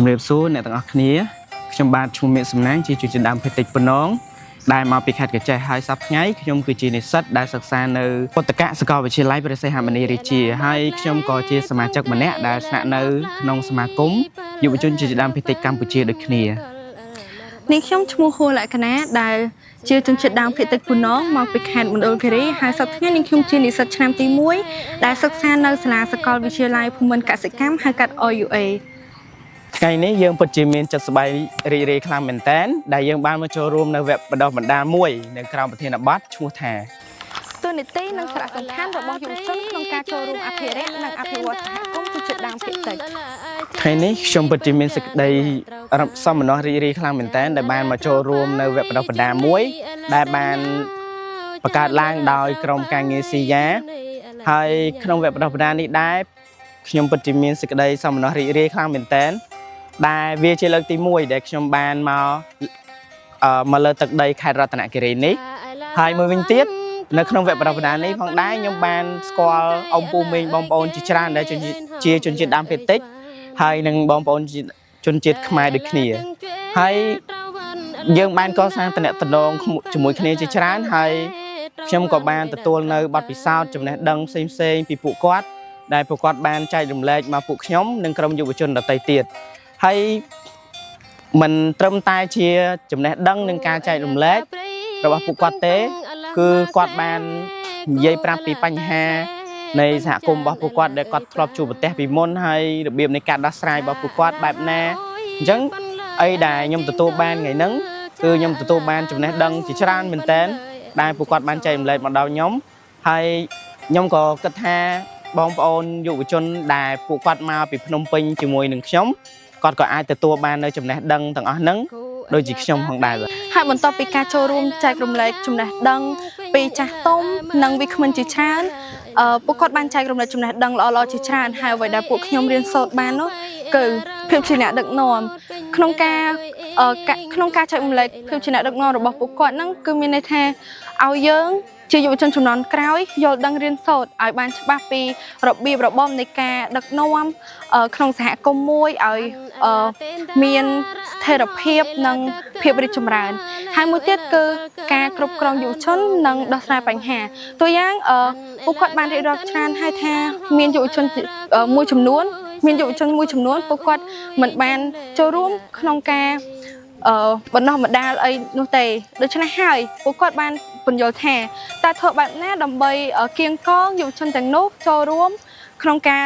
ជំរាបសួរអ្នកទាំងអស់គ្នាខ្ញុំបាទឈ្មោះមេសំណាងជាជំនាញភេទិចប៉ុណ្ណងដែលមកពីខេត្តកញ្ចេះហើយសប្តាហ៍ថ្ងៃខ្ញុំគឺជានិស្សិតដែលសិក្សានៅពុទ្ធកសាកលវិទ្យាល័យព្រះសីហមុនីរាជាហើយខ្ញុំក៏ជាសមាជិកម្នាក់ដែលស្នាក់នៅក្នុងសមាគមយុវជនជាជំនាញភេទិចកម្ពុជាដូចគ្នានេះខ្ញុំឈ្មោះហួរលក្ខណៈដែលជាជនជាតិដើមភាគតិចប៉ុណ្ណងមកពីខេត្តមណ្ឌលគិរីហើយសប្តាហ៍ថ្ងៃនេះខ្ញុំជានិស្សិតឆ្នាំទី1ដែលសិក្សានៅសាលាសាកលវិទ្យាល័យភូមិន្ទកសិកម្មហៅកាត់ OUA ថ្ងៃនេះយើងពិតជាមានចិត្តសប្បាយរីករាយខ្លាំងមែនទែនដែលយើងបានមកចូលរួមនៅវគ្គបណ្ដុះបណ្ដាលមួយនៅក្រោមប្រធានបទឈ្មោះថាតួនាទីនិងសារៈសំខាន់របស់យុវជនក្នុងការចូលរួមអភិរក្សនិងអភិវឌ្ឍសហគមន៍ជនជាតិដើមភាគតិចថ្ងៃនេះខ្ញុំពិតជាមានសេចក្តីសំណោះរីករាយខ្លាំងមែនទែនដែលបានមកចូលរួមនៅវគ្គបណ្ដុះបណ្ដាលមួយដែលបានបង្កើតឡើងដោយក្រុមការងារស៊ីយ៉ាហើយក្នុងវគ្គបណ្ដុះបណ្ដាលនេះដែរខ្ញុំពិតជាមានសេចក្តីសំណោះរីករាយខ្លាំងមែនទែនដែលវាជាលើកទី1ដែលខ្ញុំបានមកលើទឹកដីខេត្តរតនគិរីនេះហើយមួយវិញទៀតនៅក្នុងវគ្គបណ្ដុះបណ្ដាលនេះផងដែរខ្ញុំបានស្គាល់អំពូមីងបងប្អូនជាច្រើនដែលជាជនជាតិដើមភាគតិចហើយនឹងបងប្អូនជនជាតិខ្មែរដូចគ្នាហើយយើងបានកសាងតំណែងជាមួយគ្នាជាច្រើនហើយខ្ញុំក៏បានទទួលនៅបទពិសោធន៍ចំណេះដឹងផ្សេងៗពីពួកគាត់ដែលពួកគាត់បានចែករំលែកមកពួកខ្ញុំនិងក្រុមយុវជនដទៃទៀតហើយមិនត្រឹមតែជាចំណេះដឹងនិងការចែករំលែករបស់ពួកគាត់ទេគឺគាត់បាននិយាយប្រាប់ពីបញ្ហានៃសហគមន៍របស់ពួកគាត់ដែលគាត់ធ្លាប់ជួបប្រទះពីមុនហើយរបៀបនៃការដោះស្រាយរបស់ពួកគាត់បែបណាអញ្ចឹងអីដែលខ្ញុំទទួលបានថ្ងៃហ្នឹងគឺខ្ញុំទទួលបានចំណេះដឹងជាច្រើនមែនតើដែលពួកគាត់បានចែករំលែកមកដល់ខ្ញុំហើយខ្ញុំក៏គិតថាបងប្អូនយុវជនដែលពួកគាត់មកពីភ្នំពេញជាមួយនឹងខ្ញុំគាត់ក៏អាចទទួលបាននៅចំណេះដឹងទាំងអស់ហ្នឹងដូចជាខ្ញុំផងដែរហើយបន្ទាប់ពីការចូលរួមចែករំលែកចំណេះដឹងពីចាស់ទុំនិងវិក្កាមជាច្រើនពួកគាត់បានចែករំលែកចំណេះដឹងល្អៗជាច្រើនហើយអ្វីដែលពួកខ្ញុំរៀនសូត្របាននោះគឺភាពជាអ្នកដឹកនាំក្នុងការចែករំលែកភាពជាអ្នកដឹកនាំរបស់ពួកគាត់ហ្នឹងគឺមានន័យថាឲ្យយើងជាយុវជនជំនាន់ក្រោយយល់ដឹងរៀនសូត្រឲ្យបានច្បាស់ពីរបៀបរបបនៃការដឹកនាំក្នុងសហគមន៍មួយឲ្យមានស្ថិរភាពនិងភាពរីកចម្រើនហើយមួយទៀតគឺការគ្រប់គ្រងយុវជននិងដោះស្រាយបញ្ហាតួយ៉ាងពួកគាត់បានរៀបរាប់ច្រើនហើយថាមានយុវជនមួយចំនួនពួកគាត់មិនបានចូលរួមក្នុងការបណ្ដោះបណ្ដាលអីនោះទេដូច្នេះហើយពួកគាត់បានពន្យល់ថាតើធ្វើបែបណាដើម្បីគៀងកងយុវជនទាំងនោះចូលរួមក្នុងការ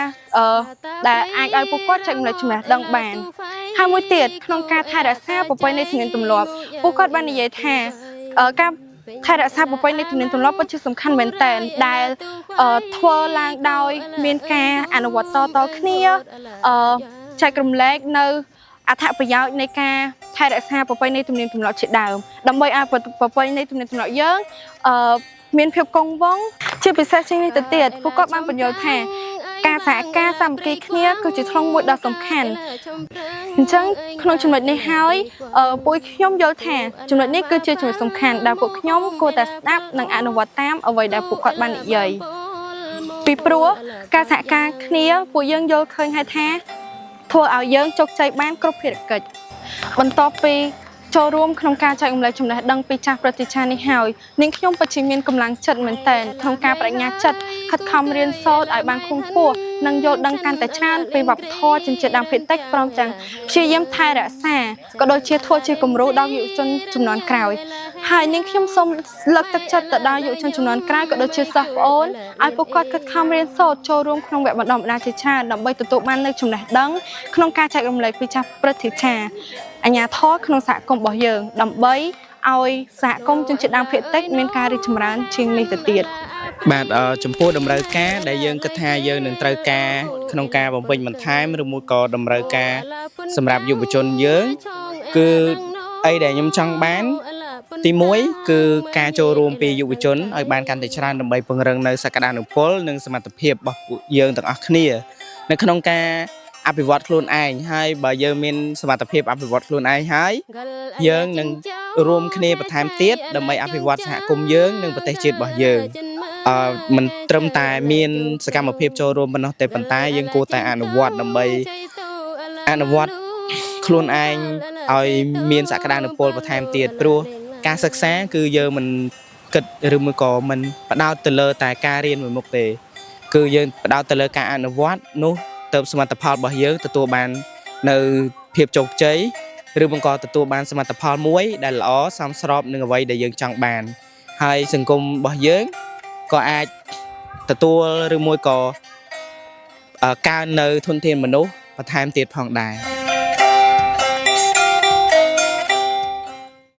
ដែលអាចឲ្យពួកគាត់ចែករំលែកចំណេះដឹងបានហើយមួយទៀតក្នុងការថែរក្សាប្រពៃណីទំនៀមទម្លាប់ពួកគាត់បាននិយាយថាការថែរក្សាប្រពៃណីទំនៀមទម្លាប់ពិតជាសំខាន់មែនទែនដែលធ្វើឡើងដោយមានការអនុវត្តតគ្នាចែករំលែកនៅអត្ថប្រយោជន៍នៃការថែរក្សាប្រពៃណីទំនៀមទម្លាប់ជាដើមដើម្បីឲ្យប្រពៃណីទំនៀមទម្លាប់យើងមានភាពគង់វង្សជាពិសេសជាងនេះទៅទៀតពួកគាត់បានបញ្យល់ថាការសហការសាមគ្គីគ្នាគឺជាធ្លុងមួយដ៏សំខាន់អញ្ចឹងក្នុងចំណុចនេះហើយពួកខ្ញុំយល់ថាចំណុចនេះគឺជាចំណុចសំខាន់ដែលពួកខ្ញុំគួរតែស្ដាប់និងអនុវត្តតាមអ្វីដែលពួកគាត់បាននិយាយពីព្រោះការសហការគ្នាពួកយើងយល់ឃើញហើយថាធ្វើឲ្យយើងជោគជ័យបានគ្រប់ភារកិច្ចបន្ទាប់ពីចូលរួមក្នុងការចែករំលែកចំណេះដឹងពីចាស់ព្រឹទ្ធាចារ្យនេះហើយនាងខ្ញុំពិតជាមានកម្លាំងចិត្តមែនទែនក្នុងការបដិញ្ញាចិត្តខិតខំរៀនសូត្រឲ្យបានខ្ពង់ខ្ពស់និងយល់ដឹងកាន់តែច្រើនពីវប្បធម៌ជនជាតិដើមភាគតិចព្រមទាំងព្យាយាមថែរក្សាក៏ដូចជាធ្វើជាគំរូដល់យុវជនជំនាន់ក្រោយហើយនាងខ្ញុំសូមលើកទឹកចិត្តទៅដល់យុវជនជំនាន់ក្រោយក៏ដូចជាសិស្សប្អូនឲ្យពួកគាត់ខិតខំរៀនសូត្រចូលរួមក្នុងវគ្គបណ្ដុះបណ្ដាលជាច្រើនដើម្បីទទួលបាននូវចំណេះដឹងក្នុងការចែករំលែកពីចាស់ព្រឹទ្ធាចារ្យអាជ្ញាធរក្នុងសហគមន៍របស់យើងដើម្បីឲ្យសហគមន៍ជនជាតិដើមភាគតិចមានការរីកចម្រើនជាងនេះទៅទៀតបាទចំពោះតម្រូវការដែលយើងគិតថាយើងនឹងត្រូវការក្នុងការបំពេញបន្ថែមឬមួយក៏តម្រូវការសម្រាប់យុវជនយើងគឺអីដែលខ្ញុំចង់បានទី1គឺការចូលរួមពីយុវជនឲ្យបានកាន់តែច្រើនដើម្បីពង្រឹងនៅសក្តានុពលនិងសមត្ថភាពរបស់ពួកយើងទាំងអស់គ្នានៅក្នុងការអភិវឌ្ឍខ្លួនឯងហើយបើយើងមានសមត្ថភាពអភិវឌ្ឍខ្លួនឯងហើយយើងនឹងរួមគ្នាបន្ថែមទៀតដើម្បីអភិវឌ្ឍសហគមន៍យើងនិងប្រទេសជាតិរបស់យើងមិនត្រឹមតែមានសកម្មភាពចូលរួមប៉ុណ្ណោះទេប៉ុន្តែយើងគួរតែអនុវត្តដើម្បីអនុវត្ត ខ្លួនឯងឲ្យមានសក្តានុពលបន្ថែមទៀតព្រោះការសិក្សាគឺយើងមិនគិតឬមួយក៏មិនផ្ដោតទៅលើតែការរៀនមួយមុខទេគឺយើងផ្ដោតទៅលើការអនុវត្តនោះទៅសមិទ្ធផលរបស់យើងទទួលបាននៅភាពជោគជ័យឬបង្កទទួលបានសមិទ្ធផលមួយដែលល្អសមស្របនឹងអ្វីដែលយើងចង់បានហើយសង្គមរបស់យើងក៏អាចទទួលឬមួយក៏កើននៅធនធានមនុស្សបន្ថែមទៀតផងដែរ